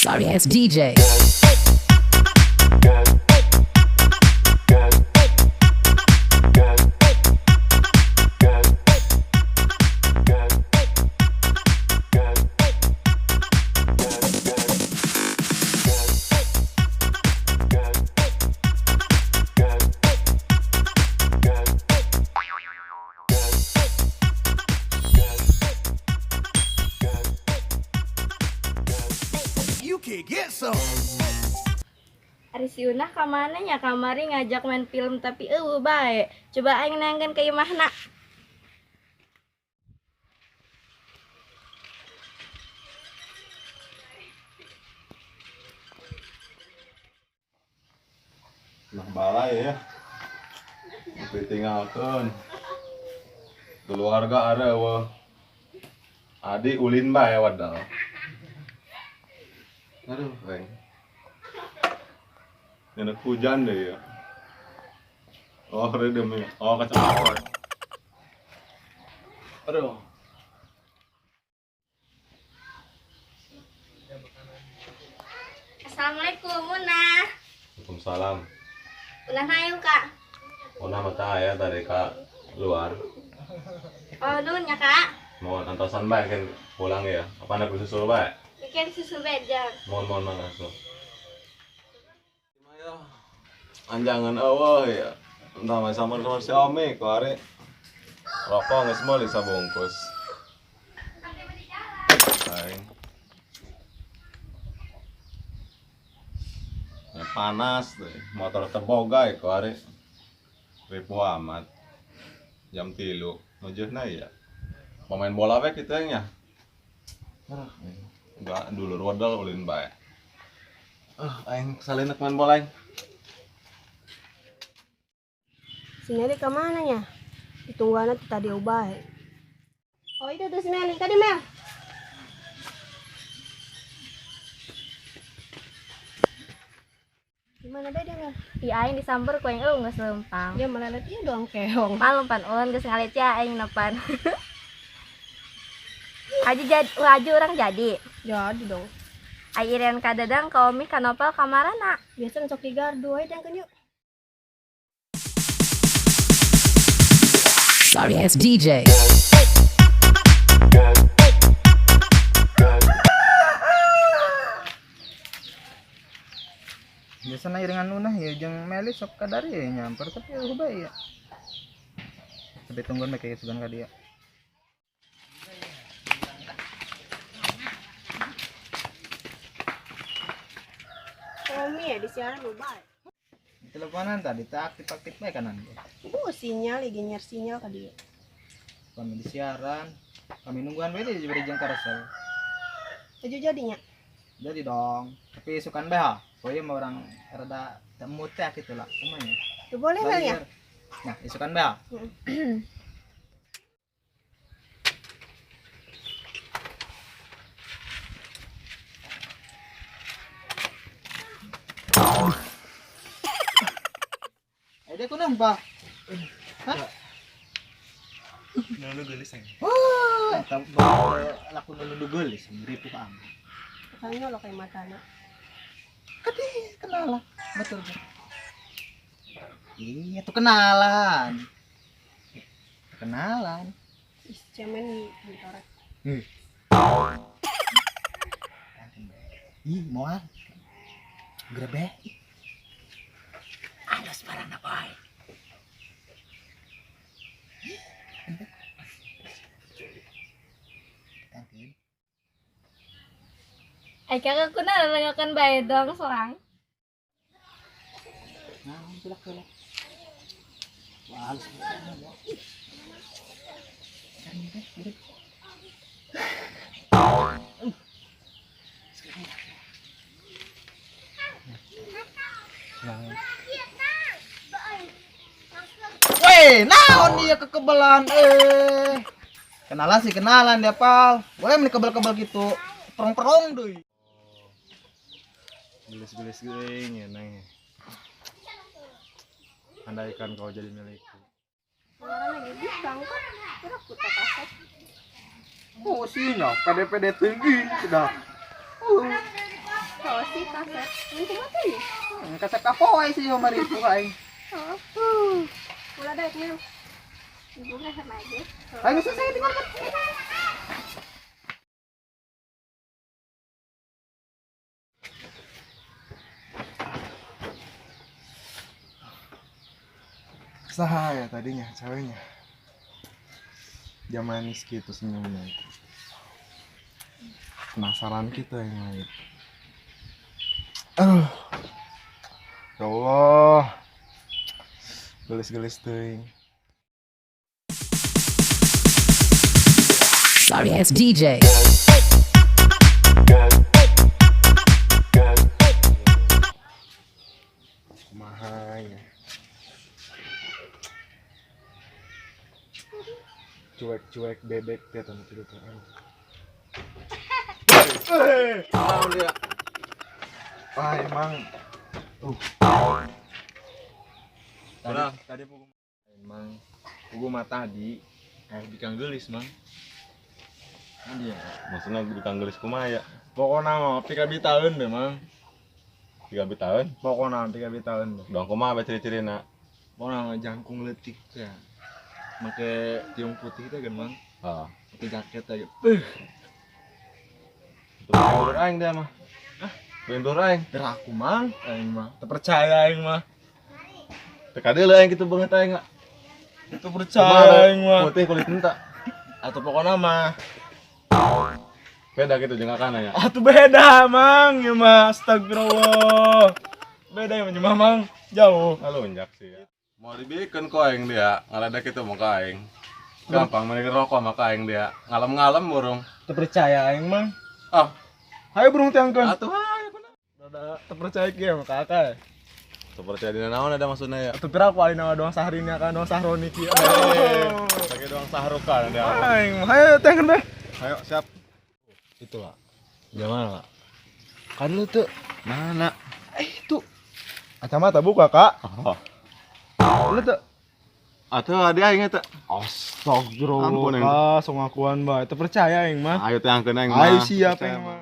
Sorry ass DJ. You can get some. Ari si Unah kamana nya kamari ngajak main film tapi bae. Coba aing nangkeun ka imahna. Nah balai ya, tapi tinggalkan keluarga ada wah, adik ulin bae wadal. Aduh, keng, enak hujan deh ya. Oh redem ya, oh kecelakaan. Aduh. Assalamualaikum Unah. Waalaikumsalam. Ulah nayu Kak. Mau nama ya dari kak luar. Oh dun nya Kak. Mau antosan bae kan pulang ya. Apa anak susul bae? Bikin susul bejang. Mohon langsung. Ayo, anjangan awal ya. Entah mas sama Xiaomi kare. Rokok nggak semua bisa bungkus. Hai. Ya, panas deh, motor terbogai kare. Ribu amat. Jam 3 nujuh ya. Pemain bola bae kita nya. Enggak dulu rodal ulin bae. Aing salinak main bola aing. Si Meli kemana ya? Ditungguan tuh tadi ubah. Oh itu tuh si Meli, tadi Mel. Gimana beda Mel? Di aing disamber ku aing geus leumpang. Dia malah lihat dia doang keong. Malum pan ulun geus ngalecea aing napan. Aja orang jadi. Jadi dong. Airen kadadang kaomi kanopel kamarana. Biasa sok di gardu aja kan yuk. Sorry ass DJ. Biasa na iringan nuna ya jeung Meli sok kadari ya nyamper tapi ubah ya. Tapi tungguan make sugan ka dia. Komi ya di siaran ubah. Teleponan tadi tak aktif bae kanan. Sinyal lagi nyer sinyal ka dia. Kami di siaran, kami nungguan bae di beri jeung karesel. Aja jadinya. Jadi dong, tapi sukan bae ha. Poe mah orang rada temu teh gitu lah umanya. Tuh boleh Mel ya? Nah, isukan bae ha. Ada kunang ba? Hah? Nulu gelis aja. Oh, laku nunu gelis, ribu ka am. Kayaknya lo kayak matanya. Kadi kenalan. Betul. Iya, tuh kenalan. Kenalan. Ih, cemen bentar. Ih, moal. Grebe. Alas parang na boy. Ai kakak kuna lengakeun bae dong sorang. Nah, tulak. Wah, halus. Weh, naon dia kekebalan kenalan sih kenalan dia pal. Boleh meni kebal-kebal gitu. Perong-perong deui. Gelis-gelis geuing ya neng. Andaikan kau jadi milikku. Orang lagi bisang kok. Kira putar kaset. Oh, sinya pede-pede tinggi sudah. Oh, si kaset. Ini cuma tadi. Kasep kapoy sih yung maripo ka ay. Wala dahil meron. Ibu nga sama aja. Ay, gusto sa'yo, tingnan ka. Sahaya tadinya ceweknya. Dia manis gitu senyumnya itu. Penasaran kita yang lain. Aduh. Ya Allah. Gelis-gelis teuing. Sorry ass DJ. Kumaha ya. Cuek-cuek bebek dia tuh gitu tuh. Tahu dia. Ah emang Tadi emang gua mah tadi bikin gelis mang. Dia. maksudnya di Kanggelis kumaha ya? Pokoknya mah pika bitaeun deh mang. 3 tahun. Pokoknya pika bitaeun deh. Dong kumaha bae ciri-cirina? Pokoknya jangkung letik ya. Make tiung putih itu kan mang. Heeh. Pakai jaket aja. Bendur aing dia mah. Bendur aing. Beraku mang, aing mah. Terpercaya aing mah. Teka deuleu aing kitu beungeut aing mah. Itu percaya aing mah. Putih kulit enta. Atau pokoknya mah. Beda gitu jeung akana ya. Atuh beda mang, ya mah. Astagfirullah. Beda ya mah mang. Jauh. Ngalunjak sih ya. Mau dibikin ku aing dia, ngaladak kitu mah ka aing. Gampang meuli rokok mah ka aing dia. Ngalem-ngalem burung. Terpercaya aing mang. Ah, Hayo burung tiangkeun. atuh hayu kunaon. Ada terpercaya kieu mah kakak. Teu percaya dina naon ada maksudna ya. Atuh pira ku aing doang saharinya kan doang sahroni kieu. Lagi doang sahrukan dia. Aing mah hayo tiangkeun be. Ayo siap. Itu lah. Gimana lah? Kan lu tuh Mana? itu kacamata buka kak. Oh. Lu tuh Atuh adi aing eta. astagfirullah Ampun, kak, so ngakuan bae. Teu percaya aing mah. Ayo teh angkeun aing mah. Ayo siap Percaya aing mah.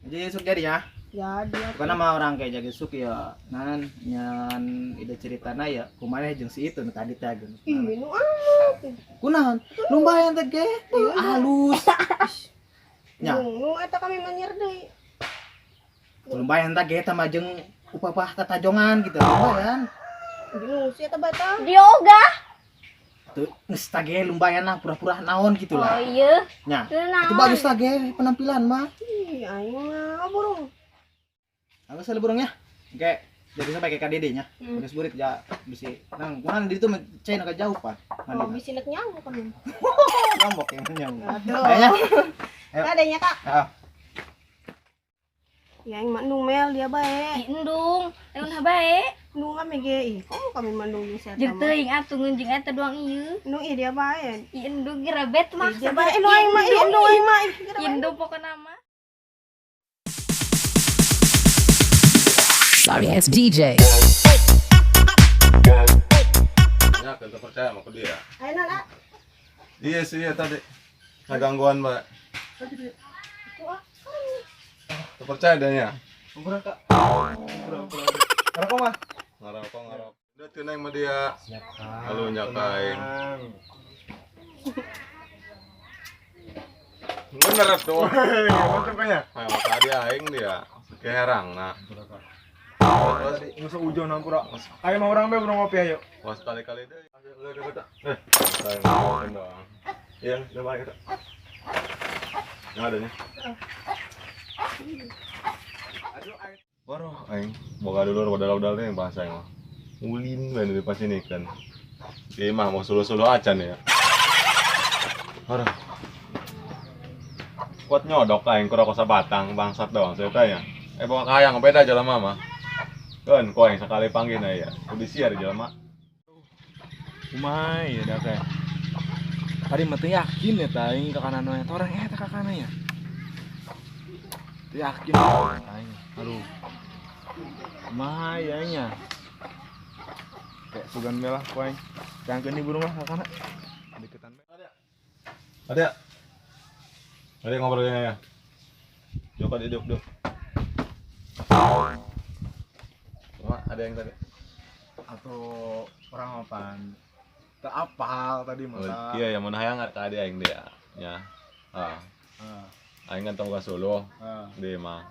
Jadi sok jadi ya. Ya, dia. Bukan nama orang kayak jaga suk ya. Nan nyan ide ceritana ya kumaha jeung si itu nu tadi teh geus. Ih, minum amat. Kunaon? Lumayan teh ge. Halus. Nya, Nu eta kami manyer deui. lumayan teh ge teh mah jeung upah tatajongan gitu. Lumayan. Bingung sih eta bata. Dioga. Tuh geus teh ge lumayan lah pura-pura naon gitu Oh lah. iya. Nya, Tenang. itu bagus teh ge penampilan mah. Ih, aing mah burung. Aku selalu burungnya. Oke, jadi sampai kayak KDD nya. Geus burit ya bisi. Nang kunaon di ditu cai na jauh pan. Oh, bisi nek nyawa kan. Ngambok yang nyang. Aduh. Kayaknya. Ayo. Adanya, Kak. Ah, Ya aing mah mel dia bae. Indung, eun bae. Nu kami ge ih, kok kami mandung di set. Jeung teuing atuh ngeunjing eta doang ieu. Nu ih dia bae. Indung geura bet mah. Dia bae nu aing mah nu aing mah. Indung pokona mah. Sorry ass DJ. Ya, kita percaya sama dia. Ayo nak. Iya sih ya tadi. Ngagangguan, Mbak. Teu percaya dia nya. kurang Kak. Ngerokok mah. Ngarokok. Udah teu naing mah dia. Halo nyakain. Bener tuh. Mantap kayaknya. Nah, tadi aing dia. Keherang nah. Nggak ujon ampura. Ayo mau orang be burung ngopi ayo. Was kali-kali deh. Saya ngomongin doang. Iya, udah balik kita. Nggak adanya. Baru aing boga dulu modal-modal yang bahasa yang mah. Ulin we di pas ini kan. Ieu mah mau suluh-suluh acan ya. Aduh. Kuat nyodok aing ku rokok sabatang bangsat doang saya tanya. Pokoknya kayang beda jelema mah. Kan kau yang sekali panggil ya. Kudu siar jelema. Umay, ya dah kayak. Tadi mah teu yakin ya tadi ke kanan we. Orang eta ke kanan ya. Teu yakin aing. Aduh. Umay nya. Kayak sugan belah ku aing. Jangkeun di burung lah ke kanan. Deketan be. Ada ngobrolnya ya. Joko duduk. Cuma ada yang tadi. Atau orang apaan? Tak apal tadi Oh, masa. iya yang mana hayang ka dia yang dia. Ya. Ah, aing kan tahu ka Solo. Dia mah.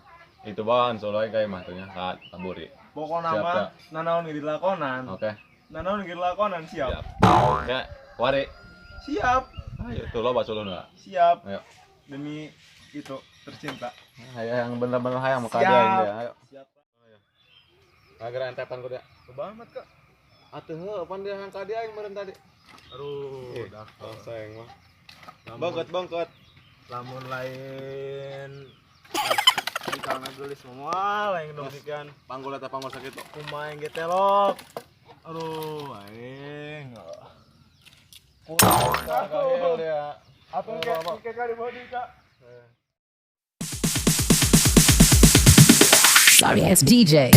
Itu bahan Solo aing kayak mah tuh nya ka Taburi. Pokoknya Siap, mah tak? nanaon ge dilakonan. Oke. Nanaon ge dilakonan siap. Siap. Oke, wari. Siap. Ayo tuh lo Solo enggak? Siap. Ayo. Demi itu tercinta. Ayo yang bener-bener hayang mau ka Siap. dia yang dia. Ayo. Siap. Ayo. Agar entepan ku dia. Kebanget Kak. Atuh heuh pan dia yang ka dia yang meureun tadi. Aduh, Ih, dah. sayang mah. Bangket, bangket. Lamun lain di karena gelis semua lain demikian Panggul eta panggul sakitu. kumaha yang getelok. Aduh, aing. Kurang Kagel dia. apa kayak kali body Kak? Sorry ass DJ.